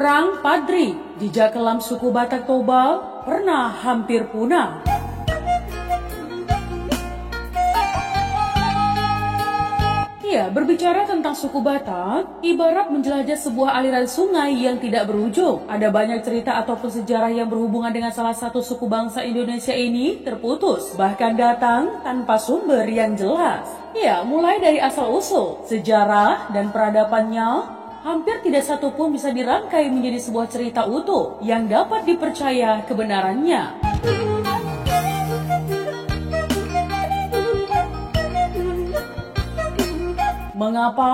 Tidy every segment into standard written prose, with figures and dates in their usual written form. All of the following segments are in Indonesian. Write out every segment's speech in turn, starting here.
Perang Padri, jejak kelam suku Batak Toba pernah hampir punah. Ya, berbicara tentang suku Batak, ibarat menjelajah sebuah aliran sungai yang tidak berujung. Ada banyak cerita ataupun sejarah yang berhubungan dengan salah satu suku bangsa Indonesia ini terputus, bahkan datang tanpa sumber yang jelas. Ya, mulai dari asal-usul, sejarah, dan peradabannya, hampir tidak satu pun bisa dirangkai menjadi sebuah cerita utuh yang dapat dipercaya kebenarannya. Mengapa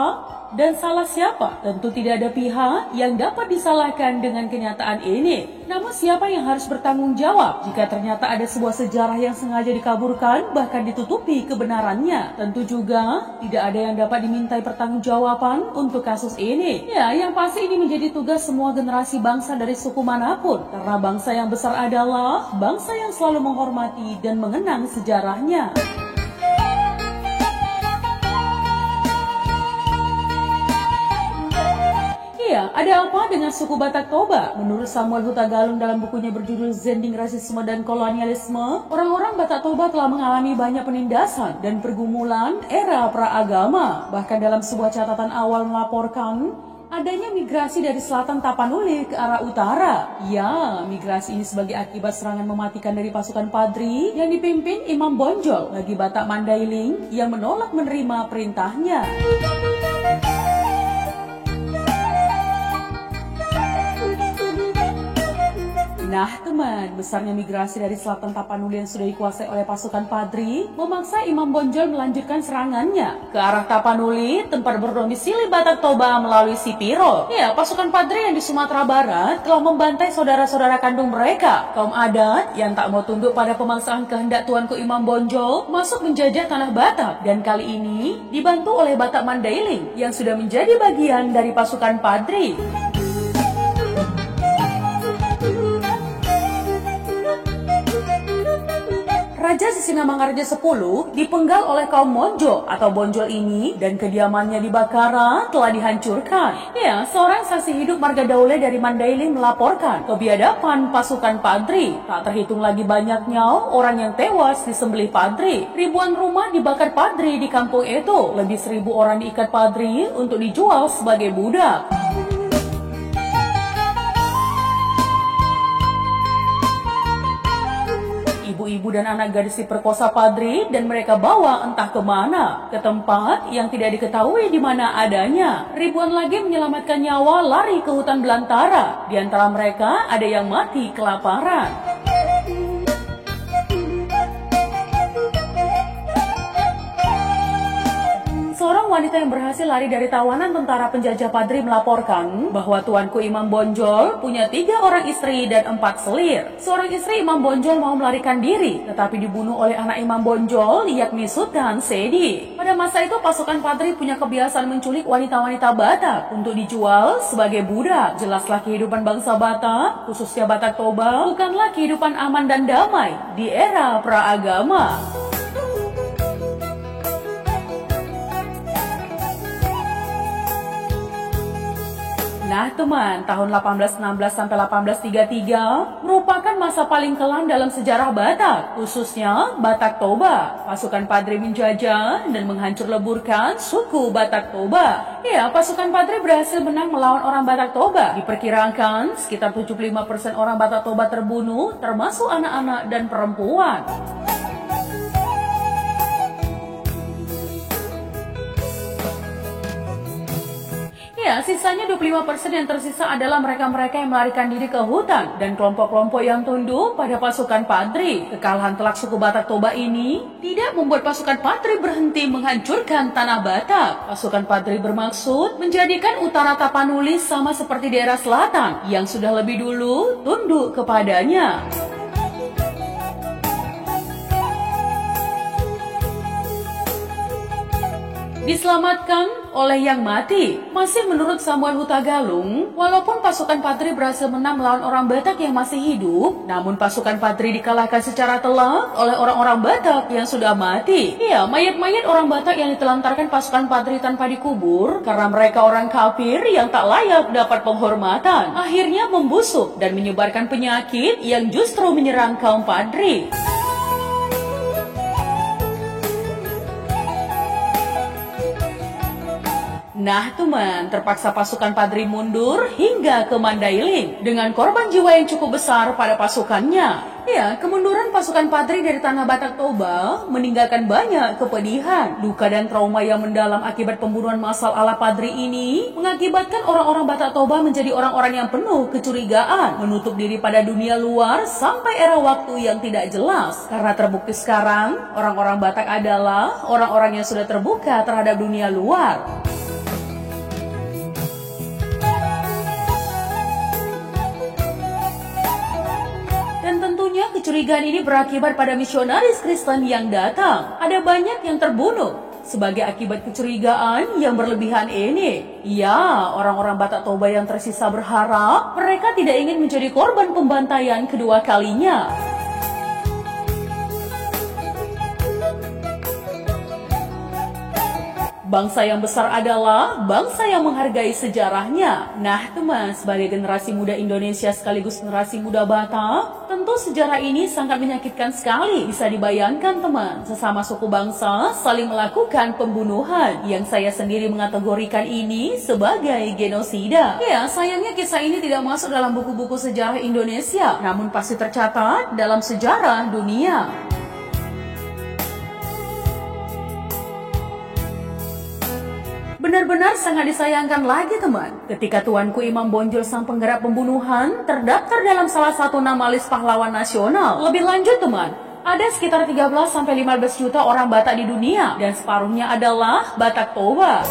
dan salah siapa? Tentu tidak ada pihak yang dapat disalahkan dengan kenyataan ini. Namun siapa yang harus bertanggung jawab jika ternyata ada sebuah sejarah yang sengaja dikaburkan bahkan ditutupi kebenarannya? Tentu juga tidak ada yang dapat dimintai pertanggungjawaban untuk kasus ini. Ya, yang pasti ini menjadi tugas semua generasi bangsa dari suku manapun. Karena bangsa yang besar adalah bangsa yang selalu menghormati dan mengenang sejarahnya. Ya, ada apa dengan suku Batak Toba? Menurut Samuel Hutagalung dalam bukunya berjudul Zending Rasisme dan Kolonialisme, orang-orang Batak Toba telah mengalami banyak penindasan dan pergumulan era pra-agama. Bahkan dalam sebuah catatan awal melaporkan adanya migrasi dari selatan Tapanuli ke arah utara. Ya, migrasi ini sebagai akibat serangan mematikan dari pasukan Padri yang dipimpin Imam Bonjol bagi Batak Mandailing yang menolak menerima perintahnya. Nah teman, besarnya migrasi dari selatan Tapanuli yang sudah dikuasai oleh pasukan Padri memaksa Imam Bonjol melanjutkan serangannya ke arah Tapanuli, tempat berdomisili Batak Toba melalui Sipiro. Ya, pasukan Padri yang di Sumatera Barat telah membantai saudara-saudara kandung mereka, kaum adat yang tak mau tunduk pada pemaksaan kehendak tuanku Imam Bonjol masuk menjajah tanah Batak, dan kali ini dibantu oleh Batak Mandailing yang sudah menjadi bagian dari pasukan Padri. Raja Sisingamangaraja X dipenggal oleh kaum Monjo atau Bonjol ini dan kediamannya di Bakara telah dihancurkan. Ya, seorang saksi hidup marga Daule dari Mandailing melaporkan kebiadaban pasukan Padri. Tak terhitung lagi banyaknya orang yang tewas disembelih Padri. Ribuan rumah dibakar Padri di kampung itu. Lebih 1.000 orang diikat Padri untuk dijual sebagai budak. Ibu-ibu dan anak gadis diperkosa Padri dan mereka bawa entah kemana, ke tempat yang tidak diketahui di mana adanya. Ribuan lagi menyelamatkan nyawa lari ke hutan belantara. Di antara mereka ada yang mati kelaparan. Seorang wanita yang berhasil lari dari tawanan tentara penjajah Padri melaporkan bahwa tuanku Imam Bonjol punya 3 orang istri dan 4 selir. Seorang istri Imam Bonjol mau melarikan diri, tetapi dibunuh oleh anak Imam Bonjol, yakni Sultan Sedi. Pada masa itu pasukan Padri punya kebiasaan menculik wanita-wanita Batak untuk dijual sebagai budak. Jelaslah kehidupan bangsa Batak, khususnya Batak Toba, bukanlah kehidupan aman dan damai di era pra-agama. Nah teman, tahun 1816 sampai 1833 merupakan masa paling kelam dalam sejarah Batak, khususnya Batak Toba. Pasukan Padri menjajah dan menghancur leburkan suku Batak Toba. Ya, pasukan Padri berhasil menang melawan orang Batak Toba. Diperkirakan sekitar 75% orang Batak Toba terbunuh, termasuk anak-anak dan perempuan. Ya, sisanya 25% yang tersisa adalah mereka-mereka yang melarikan diri ke hutan dan kelompok-kelompok yang tunduk pada pasukan Padri. Kekalahan telak suku Batak Toba ini tidak membuat pasukan Padri berhenti menghancurkan tanah Batak. Pasukan Padri bermaksud menjadikan utara Tapanuli sama seperti daerah selatan yang sudah lebih dulu tunduk kepadanya. Diselamatkan oleh yang mati. Masih menurut Samuel Huta Galung, walaupun pasukan Padri berhasil menang melawan orang Batak yang masih hidup, namun pasukan Padri dikalahkan secara telak oleh orang-orang Batak yang sudah mati. Ya, mayat-mayat orang Batak yang ditelantarkan pasukan Padri tanpa dikubur karena mereka orang kafir yang tak layak dapat penghormatan. Akhirnya membusuk dan menyebarkan penyakit yang justru menyerang kaum Padri. Nah teman, terpaksa pasukan Padri mundur hingga ke Mandailing dengan korban jiwa yang cukup besar pada pasukannya. Ya, kemunduran pasukan Padri dari tanah Batak Toba meninggalkan banyak kepedihan, duka dan trauma yang mendalam akibat pembunuhan massal ala Padri ini mengakibatkan orang-orang Batak Toba menjadi orang-orang yang penuh kecurigaan, menutup diri pada dunia luar sampai era waktu yang tidak jelas. Karena terbukti sekarang, orang-orang Batak adalah orang-orang yang sudah terbuka terhadap dunia luar. Dan tentunya kecurigaan ini berakibat pada misionaris Kristen yang datang. Ada banyak yang terbunuh sebagai akibat kecurigaan yang berlebihan ini. Ya, orang-orang Batak Toba yang tersisa berharap mereka tidak ingin menjadi korban pembantaian kedua kalinya. Bangsa yang besar adalah bangsa yang menghargai sejarahnya. Nah teman, sebagai generasi muda Indonesia sekaligus generasi muda Batak, tentu sejarah ini sangat menyakitkan sekali. Bisa dibayangkan teman, sesama suku bangsa saling melakukan pembunuhan yang saya sendiri mengategorikan ini sebagai genosida. Ya, sayangnya kisah ini tidak masuk dalam buku-buku sejarah Indonesia, namun pasti tercatat dalam sejarah dunia. Benar-benar sangat disayangkan lagi teman, ketika Tuanku Imam Bonjol sang penggerak pembunuhan terdaftar dalam salah satu nama list pahlawan nasional. Lebih lanjut teman, ada sekitar 13-15 juta orang Batak di dunia dan separuhnya adalah Batak Toba.